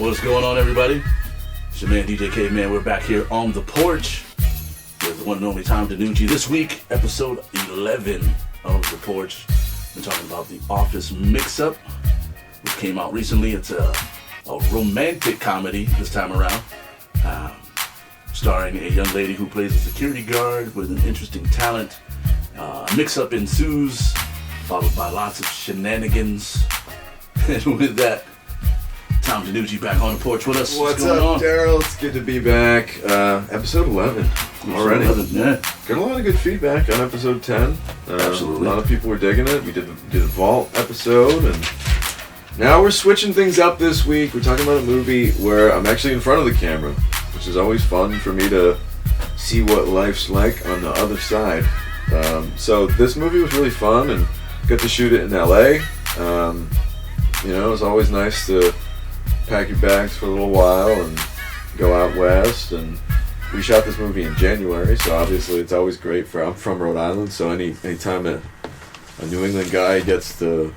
What's going on, everybody? It's your man, DJ Caveman. We're back here on the porch with the one and only Tom DeNucci. This week, episode 11 of the porch. We're talking about The Office Mix-Up, which came out recently. It's a romantic comedy this time around, starring a young lady who plays a security guard with an interesting talent. Mix-up ensues, followed by lots of shenanigans. And with that, Tom DeNucci back on the porch with us. What's up, Daryl? It's good to be back. Episode 11 already. 11, yeah. Got a lot of good feedback on episode 10. Absolutely. A lot of people were digging it. We did a Vault episode, and now we're switching things up this week. We're talking about a movie where I'm actually in front of the camera, which is always fun for me to see what life's like on the other side. So this movie was really fun, and got to shoot it in LA. It was always nice to pack your bags for a little while and go out west. And we shot this movie in January, so obviously it's always great I'm from Rhode Island, so anytime a New England guy gets to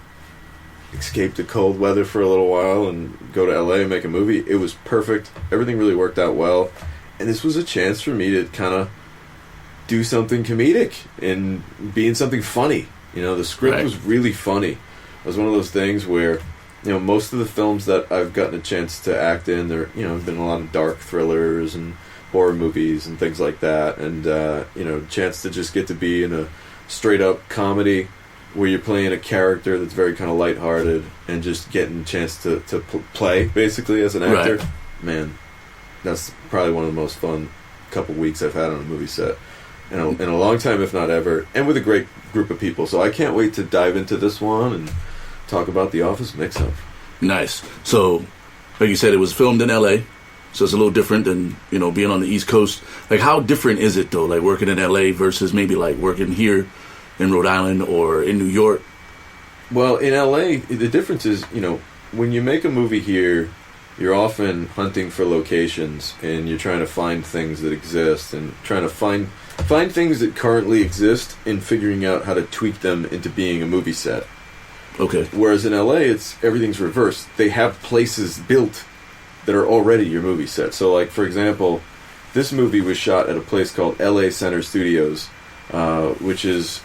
escape the cold weather for a little while and go to LA and make a movie, it was perfect. Everything really worked out well, and this was a chance for me to kind of do something comedic and be in something funny. The script was really funny. It was one of those things where most of the films that I've gotten a chance to act in, there, have been a lot of dark thrillers and horror movies and things like that. And, chance to just get to be in a straight-up comedy where you're playing a character that's very kind of lighthearted and just getting a chance to play, basically, as an actor. Right. Man, that's probably one of the most fun couple weeks I've had on a movie set in a long time, if not ever, and with a great group of people. So I can't wait to dive into this one and talk about The Office Mix-Up. Nice. So, like you said, it was filmed in LA, so it's a little different than, being on the East Coast. Like, how different is it, though, like working in LA versus maybe like working here in Rhode Island or in New York? Well, in LA, the difference is, when you make a movie here, you're often hunting for locations, and you're trying to find things that exist, and trying to find things that currently exist, and figuring out how to tweak them into being a movie set. Okay. Whereas in LA, everything's reversed. They have places built that are already your movie set. So, like, for example, this movie was shot at a place called LA Center Studios, which is,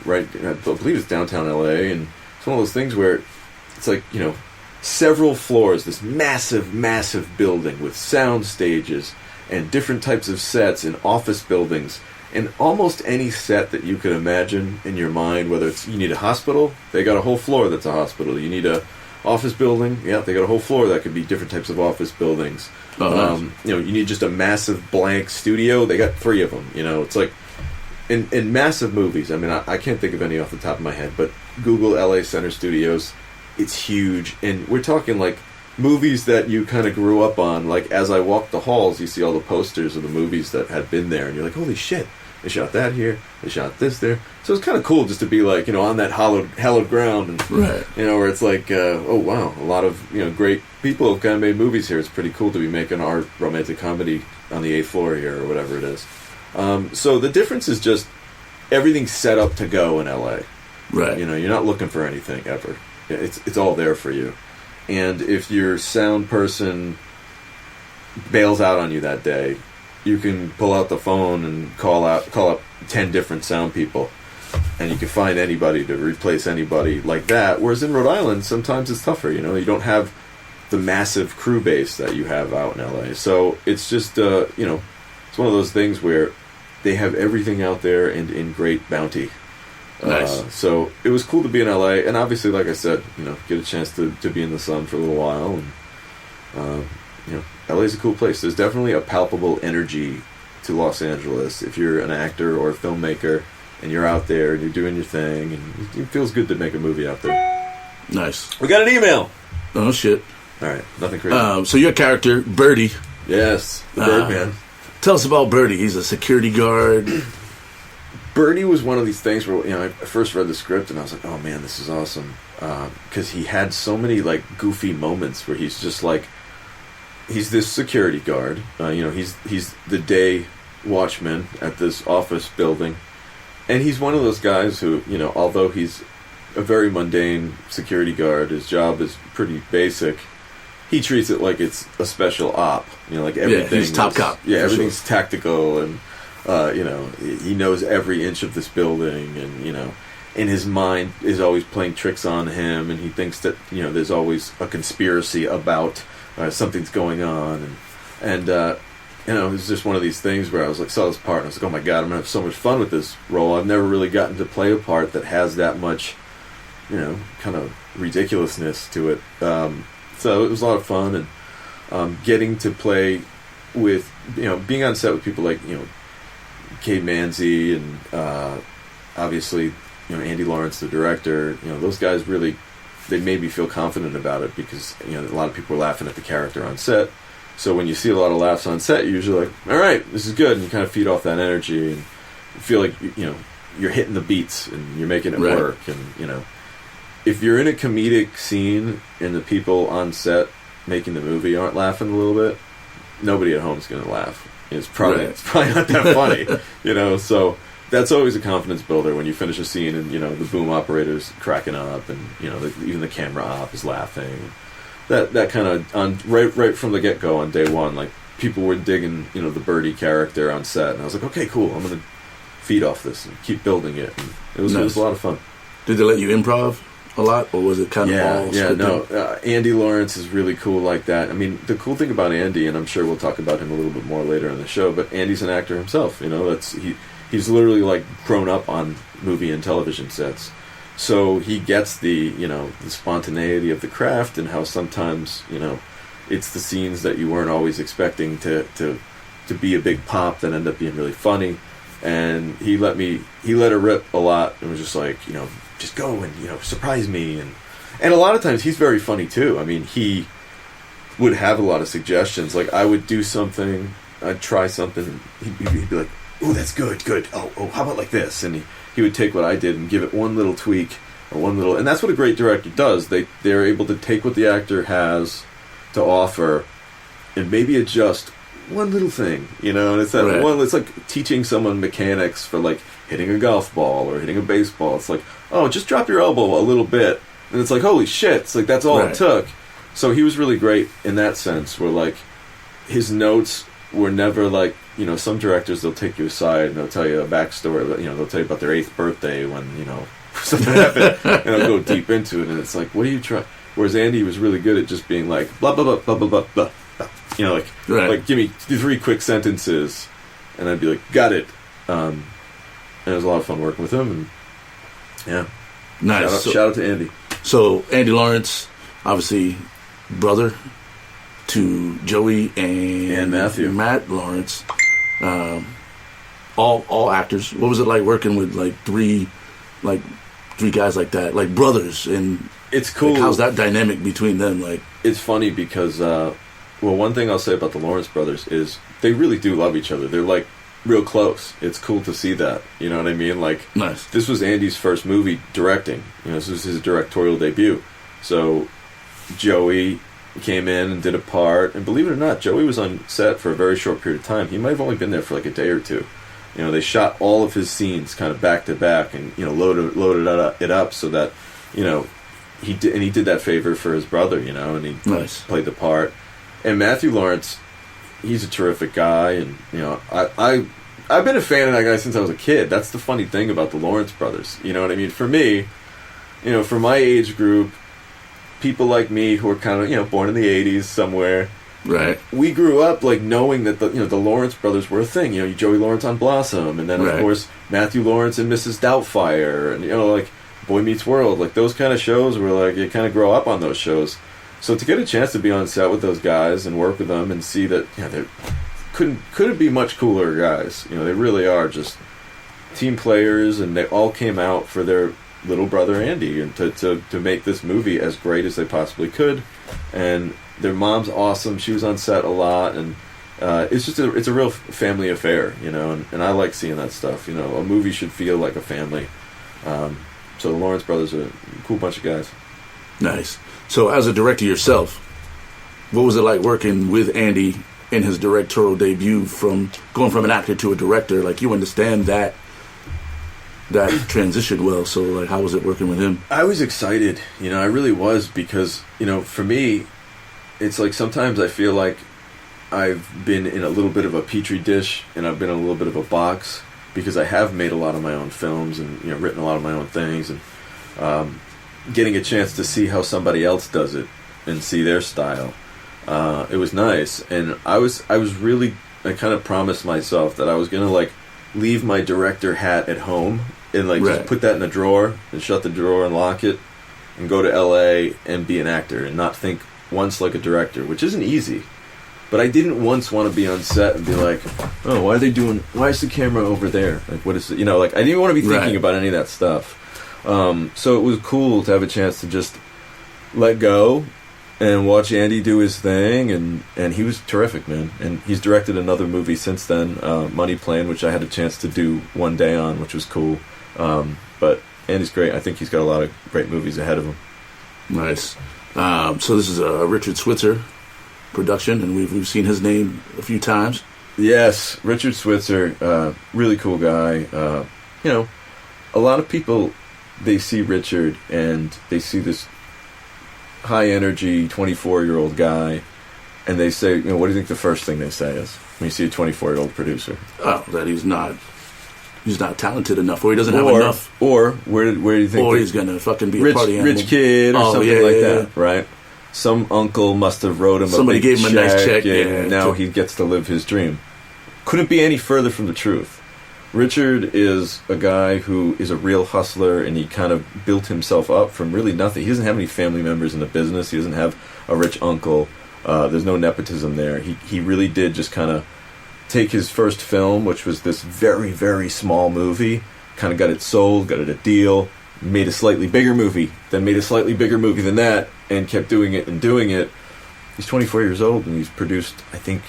right, I believe it's downtown LA, and it's one of those things where it's like, several floors, this massive, massive building with sound stages and different types of sets and office buildings. And almost any set that you could imagine in your mind, whether it's you need a hospital, they got a whole floor that's a hospital. You need a office building, they got a whole floor that could be different types of office buildings. Oh, nice. You need just a massive blank studio. They got 3 of them. It's like in massive movies. I mean, I can't think of any off the top of my head, but Google LA Center Studios. It's huge, and we're talking like movies that you kind of grew up on. Like, as I walk the halls, you see all the posters of the movies that had been there, and you're like, holy shit. They shot that here. They shot this there. So it's kind of cool just to be like, on that hallowed ground, and right. Where it's like, oh wow, a lot of great people have kind of made movies here. It's pretty cool to be making our romantic comedy on the 8th floor here or whatever it is. So the difference is just everything's set up to go in LA. Right. You're not looking for anything ever. It's all there for you. And if your sound person bails out on you that day, you can pull out the phone and call up 10 different sound people, and you can find anybody to replace anybody like that. Whereas in Rhode Island, sometimes it's tougher. You don't have the massive crew base that you have out in LA. So it's just it's one of those things where they have everything out there and in great bounty. Nice. So it was cool to be in LA, and obviously, like I said, get a chance to be in the sun for a little while, and LA's a cool place. There's definitely a palpable energy to Los Angeles if you're an actor or a filmmaker and you're out there and you're doing your thing, and it feels good to make a movie out there. Nice. We got an email. Oh shit. All right, nothing crazy. So your character, Birdie. Yes, the Birdman. Tell us about Birdie. He's a security guard. Birdie was one of these things where I first read the script and I was like, oh man, this is awesome, because he had so many like goofy moments where he's just like, he's this security guard, he's the day watchman at this office building, and he's one of those guys who, although he's a very mundane security guard, his job is pretty basic, he treats it like it's a special op. You know, like everything. He's top cop. Yeah, everything's tactical, and you know, he knows every inch of this building, and you know, in his mind is always playing tricks on him, and he thinks that, you know, there's always a conspiracy about something's going on, and you know, it's just one of these things where I was like, saw this part, and I was like, oh my god, I'm gonna have so much fun with this role. I've never really gotten to play a part that has that much, you know, kind of ridiculousness to it. So it was a lot of fun, and getting to play with, you know, being on set with people like, you know, Caveman and obviously, you know, Andy Lawrence, the director. You know, those guys really, they made me feel confident about it, because, you know, a lot of people were laughing at the character on set. So when you see a lot of laughs on set, you're usually like, all right, this is good, and you kind of feed off that energy, and you feel like, you know, you're hitting the beats and you're making it work. And, you know, if you're in a comedic scene and the people on set making the movie aren't laughing a little bit, nobody at home is going to laugh. It's probably not that funny, you know. So that's always a confidence builder when you finish a scene and, you know, the boom operator's cracking up, and, you know, even the camera op is laughing. That kind of, on right from the get go on day one, like, people were digging, you know, the Birdie character on set, and I was like, okay, cool, I'm gonna feed off this and keep building it. And it was a lot of fun. Did they let you improv a lot, or was it kind of all scripted? No. Andy Lawrence is really cool like that. I mean, the cool thing about Andy, and I'm sure we'll talk about him a little bit more later in the show, but Andy's an actor himself. You know, he's literally like grown up on movie and television sets. So he gets the, you know, the spontaneity of the craft, and how sometimes, you know, it's the scenes that you weren't always expecting to be a big pop that end up being really funny. And he let her rip a lot, and was just like, you know, just go and, you know, surprise me. And a lot of times he's very funny too. I mean, he would have a lot of suggestions. Like, I would do something, I'd try something, and he'd be like, oh, that's good. Oh, how about like this? And he would take what I did and give it one little tweak, or one little, and that's what a great director does. They're able to take what the actor has to offer and maybe adjust one little thing, you know. And it's that one. It's like teaching someone mechanics for, like, hitting a golf ball or hitting a baseball. It's like, oh, just drop your elbow a little bit, and it's like, holy shit! It's like, that's all it took. So he was really great in that sense, where, like, his notes were never like, you know, some directors, they'll take you aside and they'll tell you a backstory. You know, they'll tell you about their 8th birthday when, you know, something happened, and they'll go deep into it, and it's like, what are you trying? Whereas Andy was really good at just being like, blah blah blah blah blah blah blah. You know, like give me 3 quick sentences, and I'd be like, got it. And it was a lot of fun working with him, and yeah, nice. Shout out to Andy. So Andy Lawrence, obviously brother to Joey and Matthew. Matt Lawrence, all actors. What was it like working with like three guys like that, like brothers? And it's cool. Like, how's that dynamic between them? Like, it's funny because, well, one thing I'll say about the Lawrence brothers is they really do love each other. They're like real close. It's cool to see that. You know what I mean? Like, nice. This was Andy's first movie directing. You know, this was his directorial debut. So Joey came in and did a part, and believe it or not, Joey was on set for a very short period of time. He might have only been there for like a day or two. You know, they shot all of his scenes kind of back to back, and, you know, loaded it up so that, you know, he did that favor for his brother, you know, and he played the part. And Matthew Lawrence, he's a terrific guy, and, you know, I've been a fan of that guy since I was a kid. That's the funny thing about the Lawrence brothers. You know what I mean? For me, you know, for my age group, people like me who are kind of, you know, born in the 80s somewhere, right? We grew up like knowing that the Lawrence brothers were a thing. You know, Joey Lawrence on Blossom, and then of course Matthew Lawrence and Mrs. Doubtfire, and, you know, like Boy Meets World, like those kind of shows where, like, you kind of grow up on those shows. So to get a chance to be on set with those guys and work with them and see that, you know, they couldn't be much cooler guys. You know, they really are just team players, and they all came out for their little brother Andy, and to make this movie as great as they possibly could. And their mom's awesome. She was on set a lot, and it's a real family affair, you know, and I like seeing that stuff. You know, a movie should feel like a family. So the Lawrence brothers are a cool bunch of guys. Nice. So as a director yourself, what was it like working with Andy in his directorial debut, from going from an actor to a director? Like, you understand that transition well, so, like, how was it working with him? I was excited, you know, I really was, because, you know, for me, it's like sometimes I feel like I've been in a little bit of a petri dish, and I've been in a little bit of a box, because I have made a lot of my own films and written a lot of my own things, and getting a chance to see how somebody else does it and see their style. It was nice, and I kind of promised myself that I was gonna like leave my director hat at home and like just put that in a drawer and shut the drawer and lock it and go to LA and be an actor and not think once like a director, which isn't easy. But I didn't once want to be on set and be like, oh, why is the camera over there? Like, what is it? Like, I didn't want to be thinking about any of that stuff. So it was cool to have a chance to just let go and watch Andy do his thing. And he was terrific, man. And he's directed another movie since then, Money Plane, which I had a chance to do one day on, which was cool. But Andy's great. I think he's got a lot of great movies ahead of him. Nice. So this is a Richard Switzer production, and we've seen his name a few times. Yes, Richard Switzer, really cool guy. A lot of people, they see Richard and they see this high energy 24-year-old guy, and they say, what do you think the first thing they say is when you see a 24-year-old producer? Oh, that he's not talented enough, or he doesn't have enough, or where do you think, or he's gonna fucking be a party animal, rich kid or something that, right? Some uncle must have wrote him somebody a big gave him a nice check, and now he gets to live his dream. Couldn't be any further from the truth. Richard is a guy who is a real hustler, and he kind of built himself up from really nothing. He doesn't have any family members in the business. He doesn't have a rich uncle. There's no nepotism there. He really did just kind of take his first film, which was this very, very small movie, kind of got it sold, got it a deal, made a slightly bigger movie, then made a slightly bigger movie than that, and kept doing it and doing it. He's 24 years old, and he's produced, I think,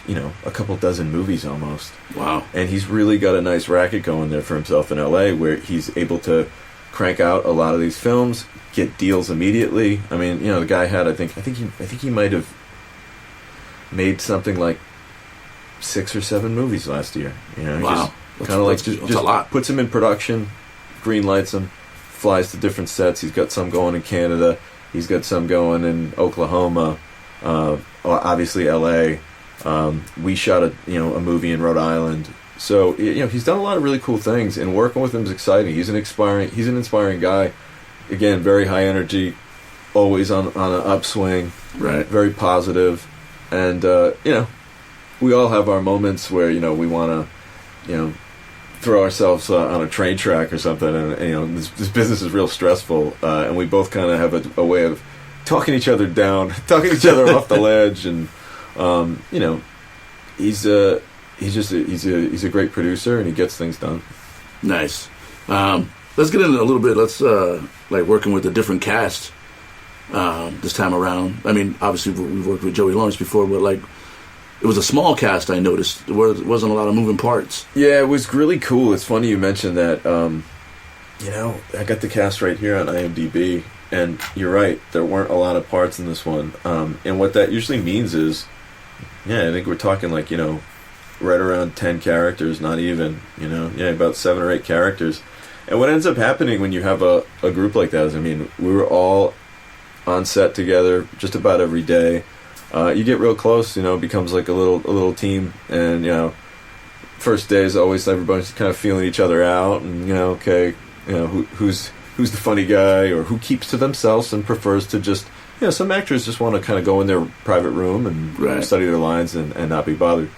a couple dozen movies almost. Wow. And he's really got a nice racket going there for himself in LA, where he's able to crank out a lot of these films, get deals immediately. I mean, the guy had, I think he might have made something like 6 or 7 movies last year. Wow. Kind of like just a lot. Puts him in production, green lights him, flies to different sets. He's got some going in Canada. He's got some going in Oklahoma. Obviously LA. We shot a movie in Rhode Island. So he's done a lot of really cool things, and working with him is exciting. He's an inspiring guy. Again, very high energy, always on an upswing. Right. Very positive, and we all have our moments where we want to throw ourselves on a train track or something, and this business is real stressful, and we both kind of have a way of talking each other down, talking each other off the ledge, and he's a great producer, and he gets things done. Nice. Let's get into a little bit. Let's like working with a different cast this time around. I mean, obviously we've worked with Joey Lawrence before, but like it was a small cast. I noticed there wasn't a lot of moving parts. Yeah, it was really cool. It's funny you mentioned that. I got the cast right here on IMDb. And you're right, there weren't a lot of parts in this one. And what that usually means is, I think we're talking like, right around 10 characters, not even, about 7 or 8 characters. And what ends up happening when you have a group like that is, we were all on set together just about every day. You get real close, it becomes like a little team. And, first day is always everybody's kind of feeling each other out. And, who's the funny guy, or who keeps to themselves and prefers to just, some actors just want to kind of go in their private room and study their lines and not be bothered.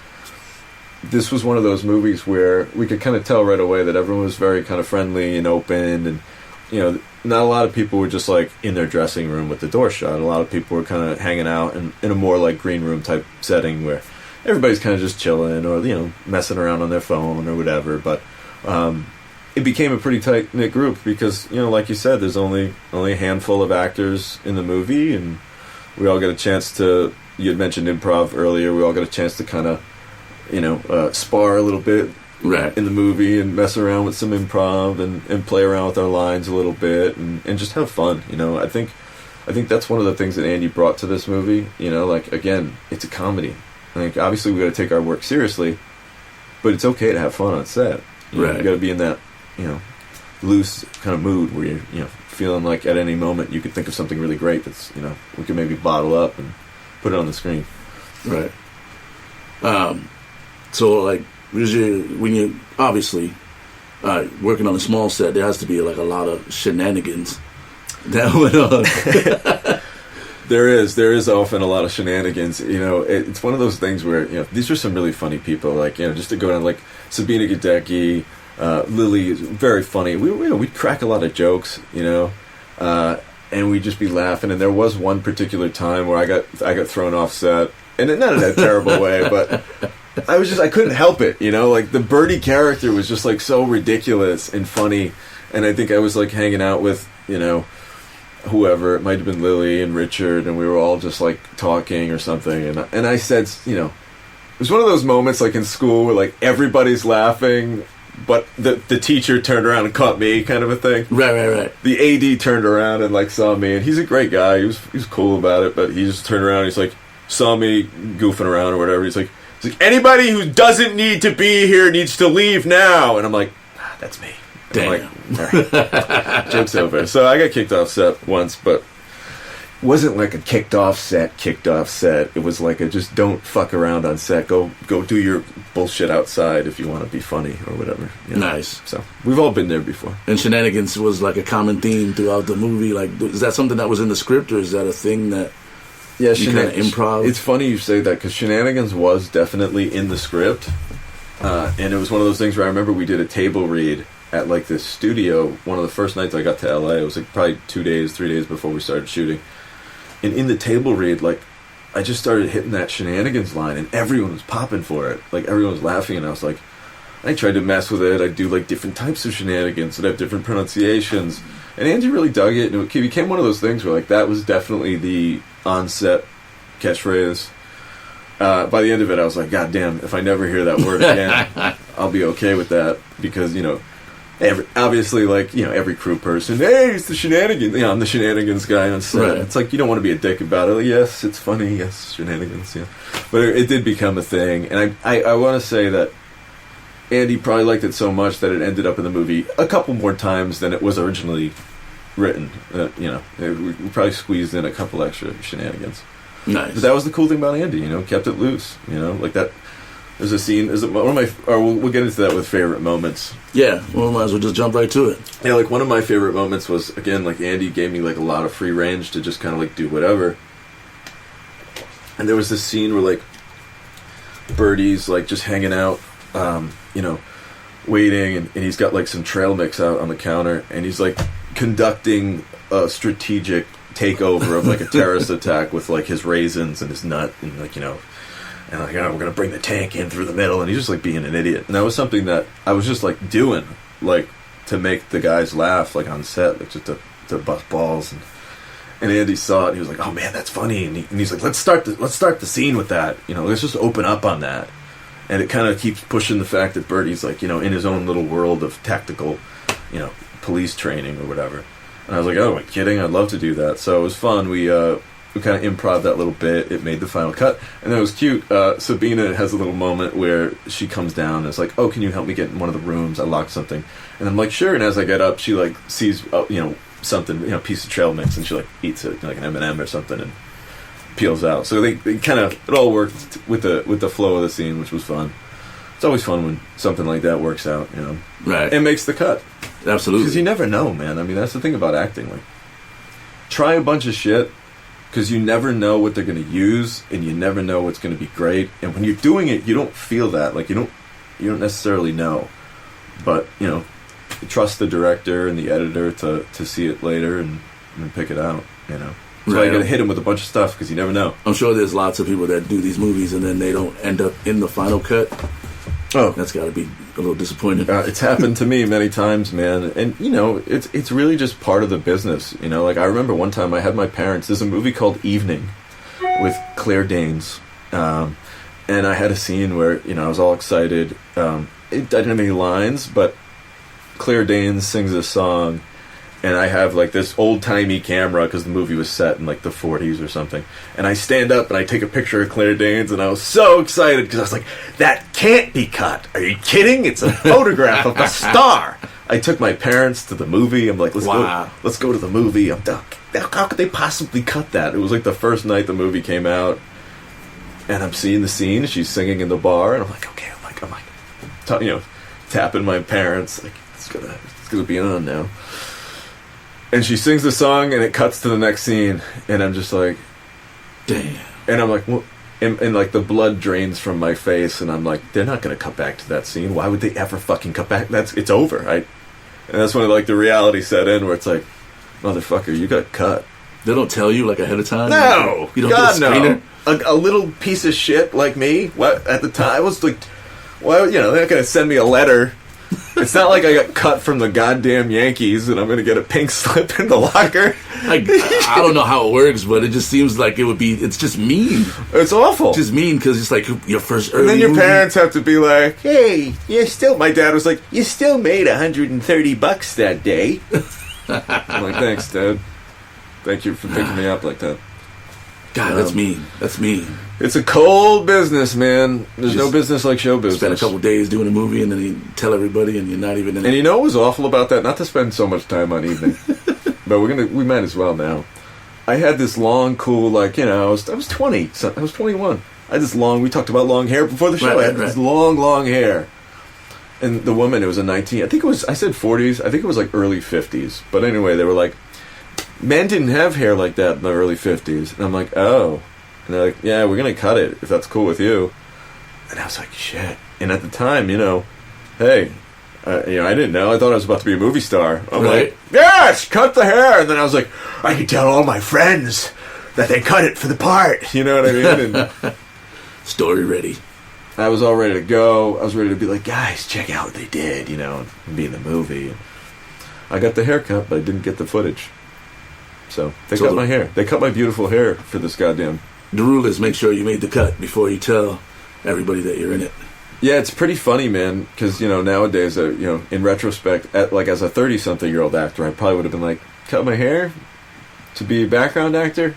This was one of those movies where we could kind of tell right away that everyone was very kind of friendly and open, and, not a lot of people were just like in their dressing room with the door shut. A lot of people were kind of hanging out in a more like green room type setting where everybody's kind of just chilling or, messing around on their phone or whatever. But, it became a pretty tight-knit group because, like you said, there's only a handful of actors in the movie, and we all got a chance to, you had mentioned improv earlier, we all got a chance to kind of, spar a little bit in the movie and mess around with some improv and play around with our lines a little bit and just have fun, I think that's one of the things that Andy brought to this movie, like, again, it's a comedy. Obviously we got to take our work seriously, but it's okay to have fun on set. You got to be in that loose kind of mood where you're feeling like at any moment you could think of something really great that's we could maybe bottle up and put it on the screen. Right. So like, when you're obviously working on a small set, there has to be like a lot of shenanigans that went on. There is often a lot of shenanigans. You know, it's one of those things where, you know, these are some really funny people. Like, you know, just to go down, like Sabina Gadecki, Lily is very funny. We'd crack a lot of jokes, you know, and we'd just be laughing. And there was one particular time where I got thrown off set, and not in a terrible way, but I couldn't help it, you know. Like the Birdie character was just like so ridiculous and funny, and I think I was like hanging out with, you know, whoever, it might have been Lily and Richard, and we were all just like talking or something, and I said, you know, it was one of those moments like in school where like everybody's laughing, but the teacher turned around and caught me, kind of a thing. Right. The AD turned around and like saw me, and he's a great guy. He was cool about it, but he just turned around and he's like, saw me goofing around or whatever. He's like, anybody who doesn't need to be here needs to leave now. And I'm like, that's me. And damn. I'm like, all right, joke's over. So I got kicked off set once, but it wasn't like a kicked off set. It was like a just don't fuck around on set. Go do your bullshit outside if you want to be funny or whatever. You know? Nice. So we've all been there before. And shenanigans was like a common theme throughout the movie. Like, is that something that was in the script, or is that a thing that you kind of improv? It's funny you say that, because shenanigans was definitely in the script, and it was one of those things where I remember we did a table read at like this studio one of the first nights I got to LA. It was like probably 3 days before we started shooting, and in the table read, like I just started hitting that shenanigans line, and everyone was popping for it. Like everyone was laughing, and I was like, I tried to mess with it. I'd do like different types of shenanigans that have different pronunciations, and Angie really dug it, and it became one of those things where like that was definitely the on-set catchphrase. By the end of it, I was like, God damn, if I never hear that word again, I'll be okay with that, because, you know, obviously, like, you know, every crew person, hey, it's the shenanigans. You know, I'm the shenanigans guy on set. Right. It's like, you don't want to be a dick about it. Like, yes, it's funny. Yes, shenanigans. Yeah, but it did become a thing, and I want to say that Andy probably liked it so much that it ended up in the movie a couple more times than it was originally written. You know, we probably squeezed in a couple extra shenanigans. Nice. But that was the cool thing about Andy, you know, kept it loose, you know, like that. There's a scene, one of my, or we'll get into that with favorite moments. Yeah, well, might as well just jump right to it. Yeah, like one of my favorite moments was, again, like Andy gave me like a lot of free range to just kind of like do whatever. And there was this scene where like Birdie's like just hanging out, you know, waiting, and he's got like some trail mix out on the counter, and he's like conducting a strategic takeover of like a terrorist attack with like his raisins and his nut, and like, you know, and like, oh, we're gonna bring the tank in through the middle, and he's just like being an idiot. And that was something that I was just like doing, like to make the guys laugh, like on set, like just to bust balls. And Andy saw it, and he was like, oh man, that's funny. And he's like, let's start the scene with that, you know, let's just open up on that. And it kind of keeps pushing the fact that Birdie's like, you know, in his own little world of tactical, you know, police training or whatever. And I was like, oh, am I kidding? I'd love to do that. So it was fun. We kind of improv that little bit. It made the final cut. And then it was cute. Sabina has a little moment where she comes down and it's like, oh, can you help me get in one of the rooms? I locked something. And I'm like, sure. And as I get up, she like sees, you know, something, you know, piece of trail mix, and she like eats it, like an M&M or something, and peels out. So they kind of, it all worked with the flow of the scene, which was fun. It's always fun when something like that works out, you know. Right. And makes the cut. Absolutely. Because you never know, man. I mean, that's the thing about acting. Like, try a bunch of shit, because you never know what they're going to use, and you never know what's going to be great. And when you're doing it, you don't feel that. Like, you don't necessarily know. But, you know, you trust the director and the editor to see it later and pick it out, you know. So right. You got to hit him with a bunch of stuff, because you never know. I'm sure there's lots of people that do these movies and then they don't end up in the final cut. Oh, that's got to be a little disappointing. It's happened to me many times, man. And, you know, it's really just part of the business, you know. Like, I remember one time I had my parents, there's a movie called Evening with Claire Danes. And I had a scene where, you know, I was all excited. I didn't have any lines, but Claire Danes sings a song, and I have like this old-timey camera, because the movie was set in like the 40s or something, and I stand up and I take a picture of Claire Danes, and I was so excited, because I was like, that can't be cut. Are you kidding? It's a photograph of the star. I took my parents to the movie. I'm like, let's go to the movie. How could they possibly cut that? It was like the first night the movie came out. and I'm seeing the scene. She's singing in the bar, and I'm like, okay, tapping my parents, like it's gonna be on now. And she sings the song, and it cuts to the next scene, and I'm just like, damn. And I'm like, well, and like the blood drains from my face, and I'm like, they're not gonna cut back to that scene. Why would they ever fucking cut back? It's over. And that's when like the reality set in, where it's like, motherfucker, you got cut. They don't tell you like ahead of time? No! You don't God, get a screener? No. A little piece of shit like me, what, at the time, I was like, well, they're not going to send me a letter. It's not like I got cut from the goddamn Yankees and I'm going to get a pink slip in the locker. I don't know how it works, but it just seems like it's just mean. It's awful. Just mean because it's like your first early And then your movie. parents have to be like, hey, my dad was like, you still made $130 that day. I'm like, thanks, Dad. Thank you for picking me up like that. God, that's mean. That's mean. It's a cold business, man. There's no business like show business. Spend a couple days doing a movie and then you tell everybody and you're not even in it. And you know what was awful about that? Not to spend so much time on evening, but we might as well now. I had this long, cool, I was 20. So I was 21. I had this long, we talked about long hair before the show. I had this long hair. And the woman, it was I said 40s. I think it was like early 50s. But anyway, they were like, men didn't have hair like that in the early 50s. And I'm like, oh. And they're like, yeah, we're going to cut it if that's cool with you. And I was like, shit. And at the time, hey, I didn't know. I thought I was about to be a movie star. I'm like, yes, cut the hair. And then I was like, I can tell all my friends that they cut it for the part. You know what I mean? And story ready. I was all ready to go. I was ready to be like, guys, check out what they did, and be in the movie. And I got the haircut, but I didn't get the footage. So they cut my hair. They cut my beautiful hair for this goddamn. The rule is make sure you made the cut before you tell everybody that you're in it. Yeah, it's pretty funny, man, because, nowadays, in retrospect, as a 30-something-year-old actor, I probably would have been like, cut my hair to be a background actor?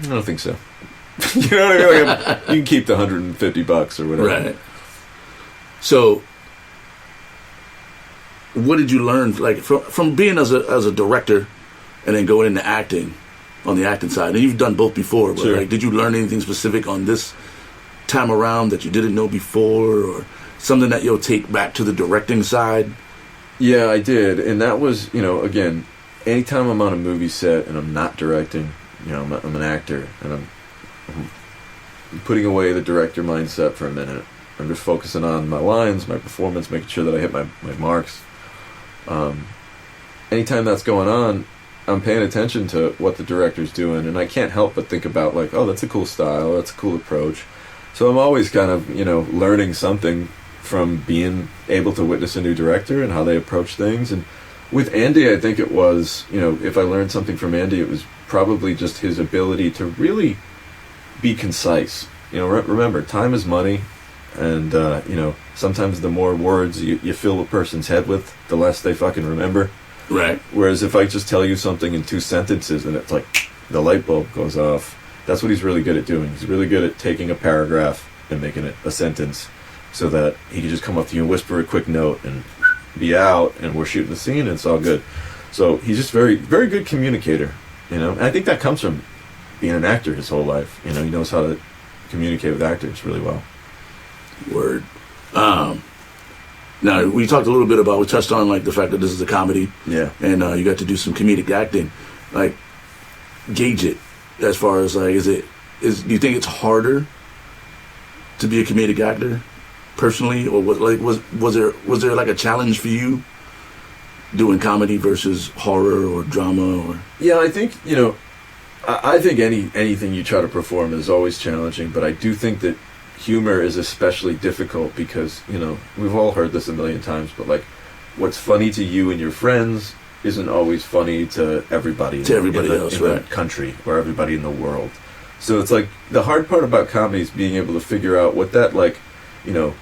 I don't think so. You know what I mean? You can keep the $150 or whatever. Right. So, what did you learn, from being as a director and then going into acting, on the acting side? And you've done both before, but sure. Did you learn anything specific on this time around that you didn't know before, or something that you'll take back to the directing side? Yeah, I did. And that was, again, anytime I'm on a movie set and I'm not directing, I'm an actor, and I'm putting away the director mindset for a minute. I'm just focusing on my lines, my performance, making sure that I hit my marks. Anytime that's going on, I'm paying attention to what the director's doing, and I can't help but think about, oh, that's a cool style, that's a cool approach. So I'm always kind of, learning something from being able to witness a new director and how they approach things. And with Andy, I think it was, if I learned something from Andy, it was probably just his ability to really be concise. Remember, time is money, and, sometimes the more words you fill a person's head with, the less they fucking remember. Right. Whereas if I just tell you something in 2 sentences and it's like the light bulb goes off, that's what he's really good at doing. He's really good at taking a paragraph and making it a sentence so that he can just come up to you and whisper a quick note and be out, and we're shooting the scene and it's all good. So he's just very, very good communicator, And I think that comes from being an actor his whole life. He knows how to communicate with actors really well. Word. Now, we talked a little bit about, we touched on, the fact that this is a comedy. Yeah. And you got to do some comedic acting. Gauge it as far as, do you think it's harder to be a comedic actor, personally? Or was there a challenge for you doing comedy versus horror or drama? Or Yeah, I think, I think anything you try to perform is always challenging, but I do think that humor is especially difficult because, we've all heard this a million times, but what's funny to you and your friends isn't always funny to everybody else, in the country or everybody in the world. So it's the hard part about comedy is being able to figure out what that you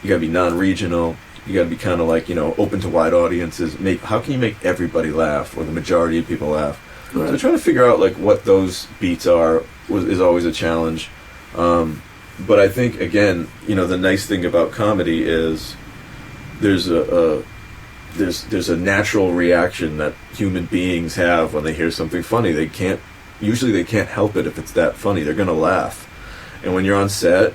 gotta be non-regional, you gotta be kind of open to wide audiences. How can you make everybody laugh or the majority of people laugh? Right. So trying to figure out what those beats are is always a challenge. But I think, again, the nice thing about comedy is there's a natural reaction that human beings have when they hear something funny. They can't help it if it's that funny. They're going to laugh. And when you're on set,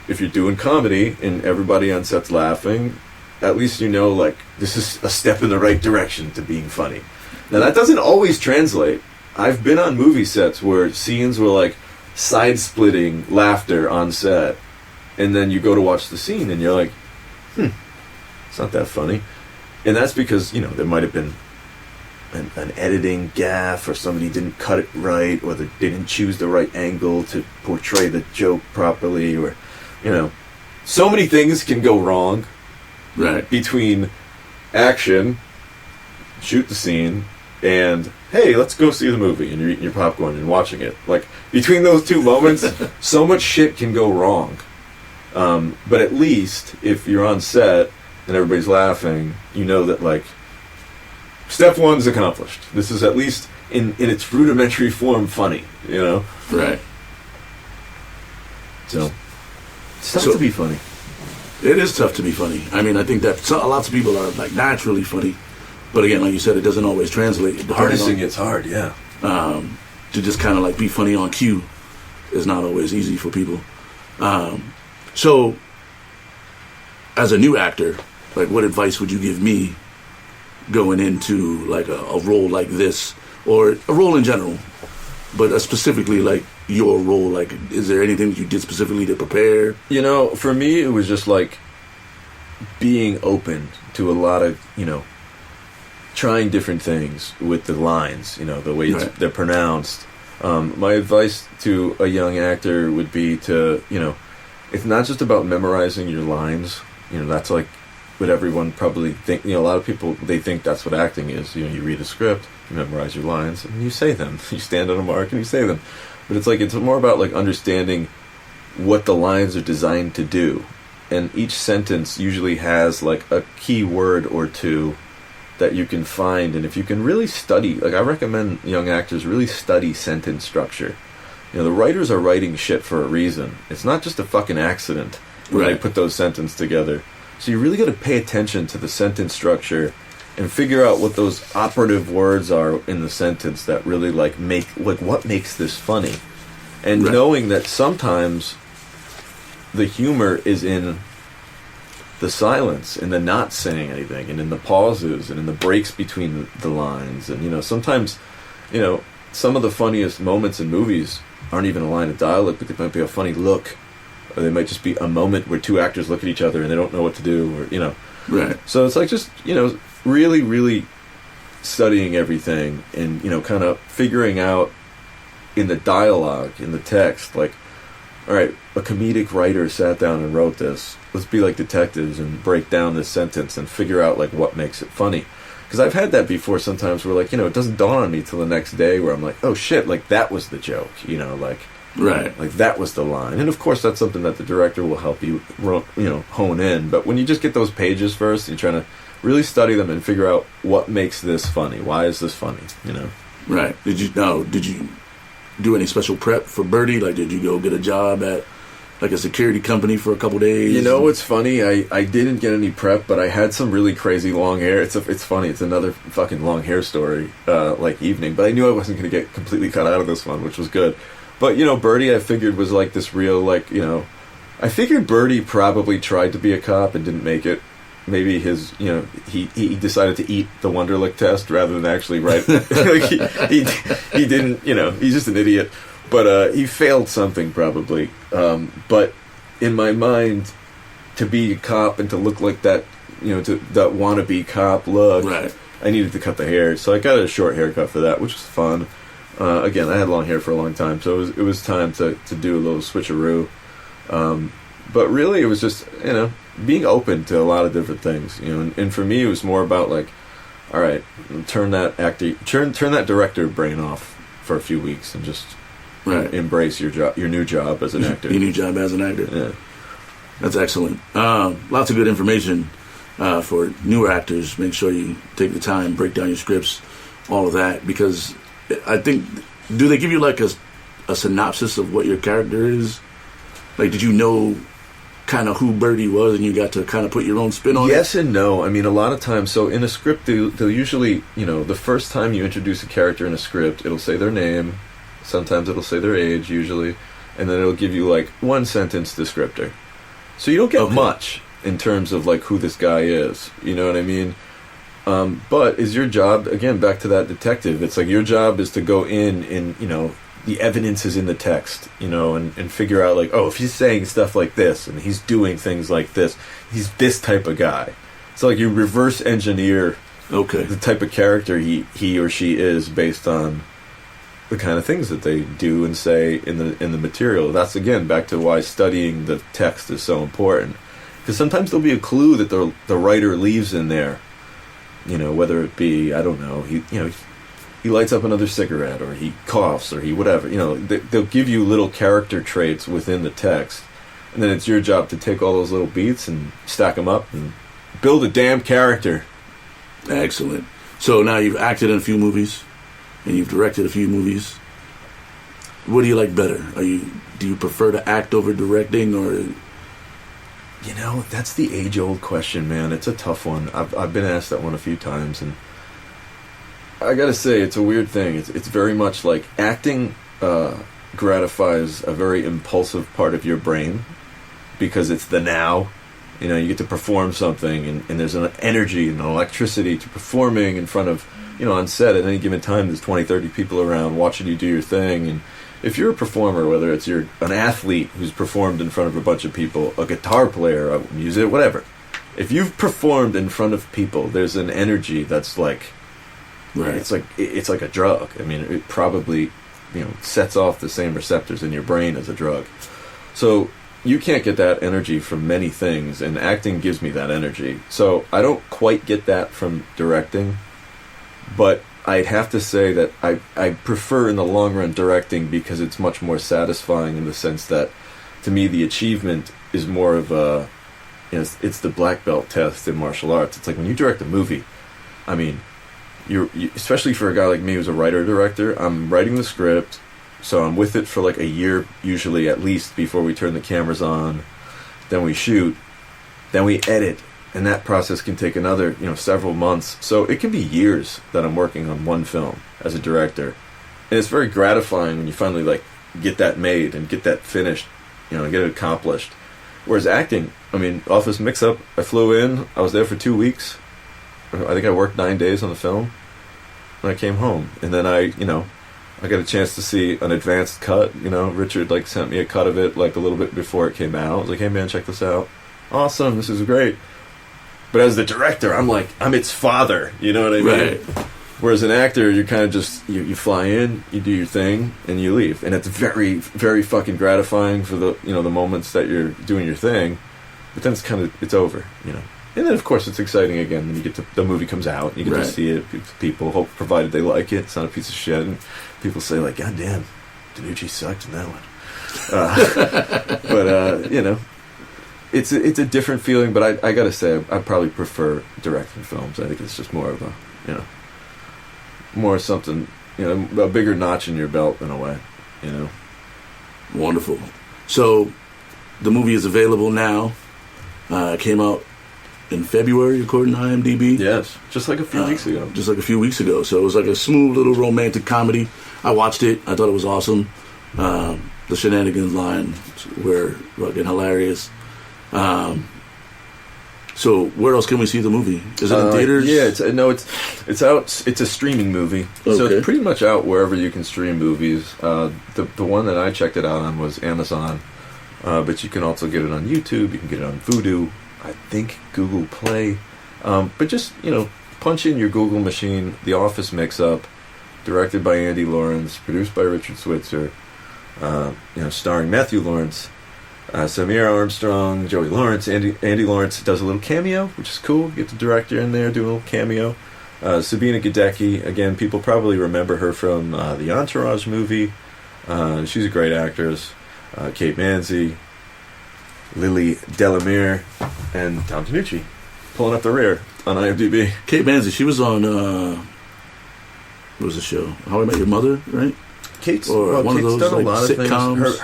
if you're doing comedy and everybody on set's laughing, at least you know, like, this is a step in the right direction to being funny. Now, that doesn't always translate. I've been on movie sets where scenes were, like, side-splitting laughter on set, and then you go to watch the scene, and you're like, it's not that funny. And that's because, you know, there might have been an editing gaffe, or somebody didn't cut it right, or they didn't choose the right angle to portray the joke properly, or, you know, so many things can go wrong. Right. Between action, shoot the scene, and hey, let's go see the movie, and you're eating your popcorn and watching it. Like, between those two moments, so much shit can go wrong. But at least, if you're on set and everybody's laughing, you know that, like, step one's accomplished. This is at least, in its rudimentary form, funny, you know? Right. So, it's tough to be funny. It is tough to be funny. I mean, I think that lots of people are, like, naturally funny. But again, like you said, it doesn't always translate. Harnessing it's hard, yeah. To just kind of, like, be funny on cue is not always easy for people. So, as a new actor, like, what advice would you give me going into, like, a role like this, or a role in general, but specifically, like, your role? Like, is there anything that you did specifically to prepare? You know, for me, it was just, like, being open to a lot of, you know, trying different things with the lines, you know, the way they're pronounced. My advice to a young actor would be to, you know, it's not just about memorizing your lines. You know, that's like what everyone probably think. You know, a lot of people, they think that's what acting is. You know, you read a script, you memorize your lines, and you say them. You stand on a mark and you say them. But it's like, it's more about, like, understanding what the lines are designed to do. And each sentence usually has, like, a key word or two that you can find. And if you can really study, like, I recommend young actors really study sentence structure. You know, the writers are writing shit for a reason. It's not just a fucking accident when they put those sentences together. So you really got to pay attention to the sentence structure and figure out what those operative words are in the sentence that really, like, make, like, what makes this funny. And knowing that sometimes the humor is in the silence, in the not saying anything, and in the pauses, and in the breaks between the lines. And, you know, sometimes, you know, some of the funniest moments in movies aren't even a line of dialogue, but they might be a funny look, or they might just be a moment where two actors look at each other and they don't know what to do, or, you know. So it's like, just, you know, really, really studying everything, and, you know, kind of figuring out in the dialogue, in the text, like, all right, a comedic writer sat down and wrote this. Let's be like detectives and break down this sentence and figure out, like, what makes it funny. Because I've had that before sometimes where, like, you know, it doesn't dawn on me till the next day where I'm like, oh shit, like, that was the joke, you know, like, like, that was the line. And of course that's something that the director will help you, you know, hone in. But when you just get those pages first, you're trying to really study them and figure out what makes this funny. Why is this funny, you know? Did you do any special prep for Birdie? Like, did you go get a job at, like, a security company for a couple days? You know, it's funny. I didn't get any prep, but I had some really crazy long hair. It's funny. It's another fucking long hair story, like, evening. But I knew I wasn't going to get completely cut out of this one, which was good. But, you know, Birdie, I figured, was, like, this real, like, you know, I figured Birdie probably tried to be a cop and didn't make it. Maybe his, you know, he decided to eat the Wonderlic test rather than actually write. Like, he didn't, you know, he's just an idiot. But he failed something probably. But in my mind, to be a cop and to look like that, you know, to that wannabe cop look, I needed to cut the hair. So I got a short haircut for that, which was fun. Again, I had long hair for a long time, so it was time to do a little switcheroo. But really, it was just, you know, being open to a lot of different things, you know. And for me, it was more about, like, all right, turn that director brain off for a few weeks and just embrace your job, your new job as an actor. Your new job as an actor. Yeah, that's excellent. Lots of good information for newer actors. Make sure you take the time, break down your scripts, all of that, because I think, do they give you, like, a synopsis of what your character is? Like, did you know kind of who Birdie was and you got to kind of put your own spin on it? Yes and no. I mean, a lot of times, so in a script, they'll usually, you know, the first time you introduce a character in a script, it'll say their name. Sometimes it'll say their age, usually. and then it'll give you like one sentence descriptor. So you don't get much in terms of like who this guy is. You know what I mean? But is your job, again, back to that detective, it's like your job is to go in and, you know, the evidence is in the text, you know, and figure out like, oh, if he's saying stuff like this and he's doing things like this, he's this type of guy. So like you reverse engineer the type of character he or she is based on the kind of things that they do and say in the material. That's, again, back to why studying the text is so important. Because sometimes there'll be a clue that the writer leaves in there. You know, whether it be, I don't know, he lights up another cigarette, or he coughs, or he whatever. You know, they'll give you little character traits within the text, and then it's your job to take all those little beats and stack them up and build a damn character. Excellent. So now you've acted in a few movies, and you've directed a few movies. What do you like better? Do you prefer to act over directing, or? You know, that's the age-old question, man. It's a tough one. I've been asked that one a few times, and I gotta say, it's a weird thing. It's very much like acting gratifies a very impulsive part of your brain because it's the now. You know, you get to perform something, and there's an energy and an electricity to performing in front of, you know, on set at any given time. There's 20, 30 people around watching you do your thing, and if you're a performer, whether it's an athlete who's performed in front of a bunch of people, a guitar player, a musician, whatever, if you've performed in front of people, there's an energy that's like, right. It's like a drug. I mean, it probably, you know, sets off the same receptors in your brain as a drug. So you can't get that energy from many things, and acting gives me that energy. So I don't quite get that from directing, but I'd have to say that I prefer in the long run directing because it's much more satisfying in the sense that, to me, the achievement is more of a, you know, it's the black belt test in martial arts. It's like when you direct a movie, I mean, you especially for a guy like me who's a writer-director, I'm writing the script, so I'm with it for like a year, usually at least, before we turn the cameras on. Then we shoot, then we edit. And that process can take another, you know, several months. So it can be years that I'm working on one film as a director. And it's very gratifying when you finally, like, get that made and get that finished, you know, and get it accomplished. Whereas acting, I mean, Office Mix-Up, I flew in, I was there for 2 weeks. I think I worked 9 days on the film. And I came home. And then I got a chance to see an advanced cut. You know, Richard, like, sent me a cut of it, like, a little bit before it came out. I was like, hey, man, check this out. Awesome, this is great. But as the director, I'm its father, you know what I mean? Right. Whereas an actor, you're kind of just, you fly in, you do your thing, and you leave. And it's very, very fucking gratifying for the, you know, the moments that you're doing your thing. But then it's over, you know. And then, of course, it's exciting again when you get to, the movie comes out, and you get to see it, people, provided they like it, it's not a piece of shit, and people say, like, God damn, DeNucci sucked in that one. But, you know. It's a different feeling, but I gotta say, I probably prefer directing films. I think it's just more of a, you know, more something, you know, a bigger notch in your belt in a way, you know. Wonderful. So, the movie is available now. It came out in February, according to IMDb. Yes, just like a few weeks ago. Just like a few weeks ago. So it was like a smooth little romantic comedy. I watched it. I thought it was awesome. The shenanigans line were fucking hilarious. So where else can we see the movie? Is it in theaters? Yeah, it's out. It's a streaming movie, so it's pretty much out wherever you can stream movies. The one that I checked it out on was Amazon, but you can also get it on YouTube. You can get it on Vudu, I think Google Play. But just, you know, punch in your Google machine, The Office Mix-Up, directed by Andy Lawrence, produced by Richard Switzer, you know, starring Matthew Lawrence. Samir Armstrong, Joey Lawrence, Andy Lawrence does a little cameo, which is cool. Get the director in there, do a little cameo. Sabina Gadecki, again, people probably remember her from the Entourage movie. She's a great actress. Kate Manzi, Lily Delamere, and Tom DeNucci pulling up the rear on IMDb. Kate Manzi, she was on what was the show? How I Met Your Mother, right? Kate's done a lot of sitcoms. Things.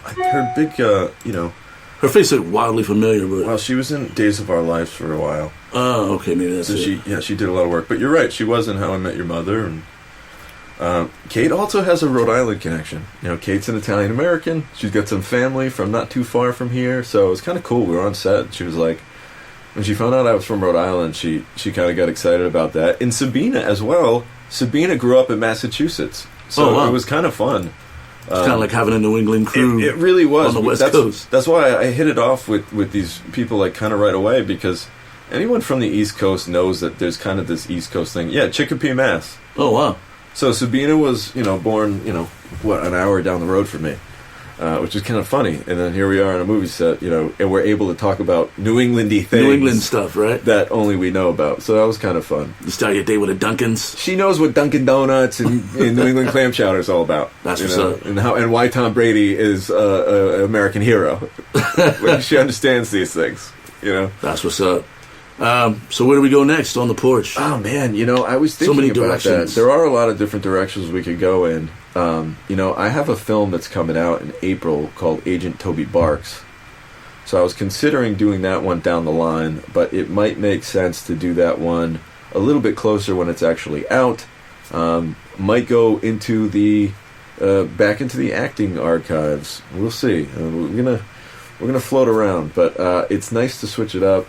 Her big, you know... Her face looked wildly familiar, but... Well, she was in Days of Our Lives for a while. Oh, okay, maybe that's so it. She did a lot of work. But you're right, she was in How I Met Your Mother, and Kate also has a Rhode Island connection. You know, Kate's an Italian American. She's got some family from not too far from here, so it was kind of cool. We were on set. She was like, when she found out I was from Rhode Island, she kind of got excited about that. And Sabina as well. Sabina grew up in Massachusetts, so it was kind of fun. It's kind of like having a New England crew. It really was on the West Coast. That's why I hit it off with these people like kind of right away, because anyone from the East Coast knows that there's kind of this East Coast thing. Yeah, Chicopee, Mass. Oh wow. So Sabina was, born, an hour down the road from me, which is kind of funny. And then here we are on a movie set, and we're able to talk about New England-y things. New England stuff, right? That only we know about. So that was kind of fun. You start your day with a Dunkin's. She knows what Dunkin' Donuts and New England clam chowder is all about. That's what's up. And why Tom Brady is an American hero. She understands these things, That's what's up. So where do we go next on the porch? Oh man, I was thinking so many about directions. that. There are a lot of different directions we could go in. I have a film that's coming out in April called Agent Toby Barks. So I was considering doing that one down the line, but it might make sense to do that one a little bit closer when it's actually out. Might go into the back into the acting archives. We'll see. We're gonna float around, but it's nice to switch it up.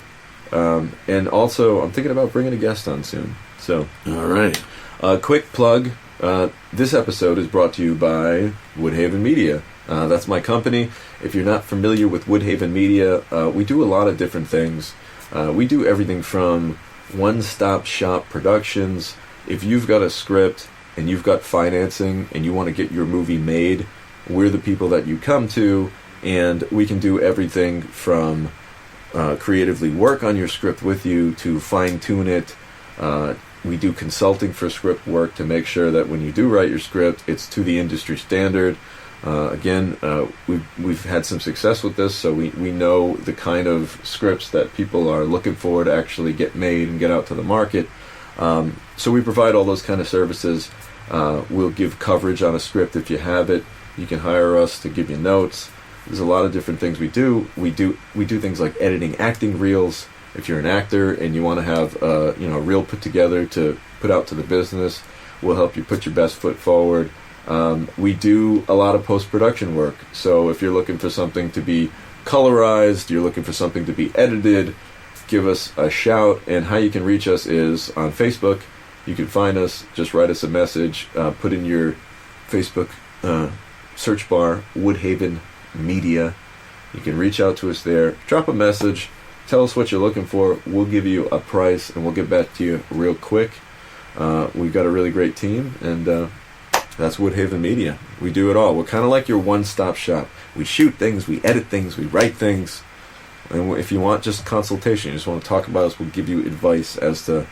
And also, I'm thinking about bringing a guest on soon. So, all right. Quick plug. This episode is brought to you by Woodhaven Media. That's my company. If you're not familiar with Woodhaven Media, we do a lot of different things. We do everything from one-stop shop productions. If you've got a script and you've got financing and you want to get your movie made, we're the people that you come to, and we can do everything from creatively work on your script with you to fine-tune it. We do consulting for script work to make sure that when you do write your script, it's to the industry standard. We've had some success with this, so we know the kind of scripts that people are looking for to actually get made and get out to the market. So we provide all those kind of services. We'll give coverage on a script if you have it. You can hire us to give you notes. There's a lot of different things we do. We do things like editing acting reels. If you're an actor and you want to have a reel put together to put out to the business, we'll help you put your best foot forward. We do a lot of post-production work. So if you're looking for something to be colorized, you're looking for something to be edited, give us a shout. And how you can reach us is on Facebook. You can find us, just write us a message, put in your Facebook search bar, Woodhaven Media. You can reach out to us there, drop a message, tell us what you're looking for. We'll give you a price and we'll get back to you real quick. We've got a really great team, and that's Woodhaven Media. We do it all. We're kind of like your one-stop shop. We shoot things, we edit things, we write things, and if you want just consultation, you just want to talk about us, we'll give you advice as to,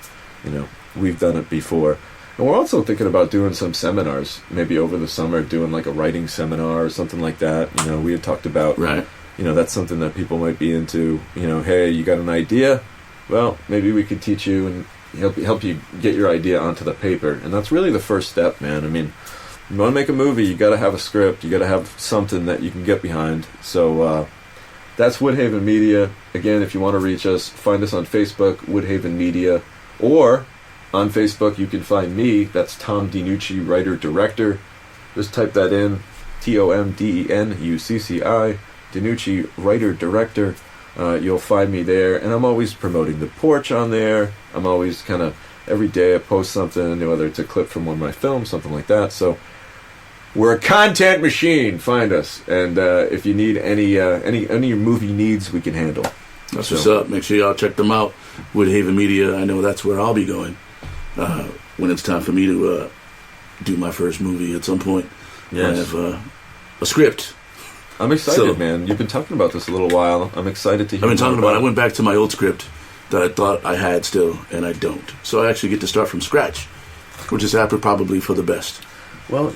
we've done it before. And we're also thinking about doing some seminars, maybe over the summer, doing like a writing seminar or something like that. We had talked about, right. That's something that people might be into. Hey, you got an idea? Well, maybe we could teach you and help you get your idea onto the paper. And that's really the first step, man. I mean, you want to make a movie, you got to have a script, you got to have something that you can get behind. So that's Woodhaven Media. Again, if you want to reach us, find us on Facebook, Woodhaven Media, or on Facebook, you can find me. That's Tom DeNucci, writer-director. Just type that in, TOMDENUCCI, DeNucci, writer-director. You'll find me there. And I'm always promoting the Porch on there. I'm always kind of, every day I post something, whether it's a clip from one of my films, something like that. So we're a content machine. Find us. And if you need any of your movie needs, we can handle. That's what's up. Make sure y'all check them out. Woodhaven Media. I know that's where I'll be going. When it's time for me to do my first movie at some point. Yes. I have a script. I'm excited, man. You've been talking about this a little while. I'm excited to hear. I've been talking about it. I went back to my old script that I thought I had still, and I don't. So I actually get to start from scratch, which is probably for the best. Well,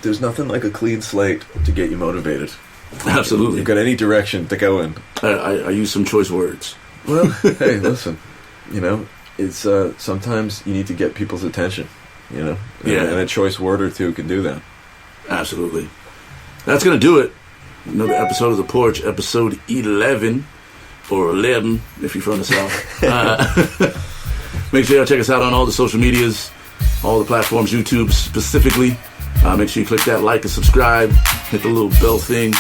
there's nothing like a clean slate to get you motivated. Absolutely. You've got any direction to go in. I use some choice words. Well, hey, listen. It's sometimes you need to get people's attention, Yeah. And a choice word or two can do that. Absolutely. That's going to do it. Another episode of The Porch, episode 11, or 11, if you're from the South. Make sure y'all check us out on all the social medias. all the platforms, YouTube specifically. Make sure you click that like and subscribe. Hit the little bell thing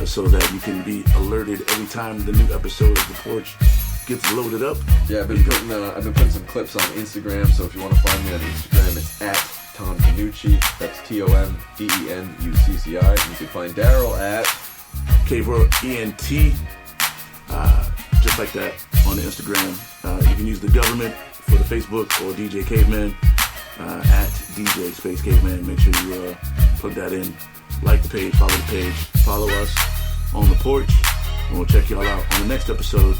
so that you can be alerted every time the new episode of The Porch gets loaded up. Yeah, I've been putting some clips on Instagram, so if you want to find me on Instagram, it's at Tom DeNucci. That's TomDenucci. And you can find Daryl at KVENT, just like that on the Instagram. You can use the government for the Facebook or DJ Caveman at DJ Space Caveman. Make sure you plug that in. Like the page, follow the page, follow us on The Porch, and we'll check y'all out on the next episode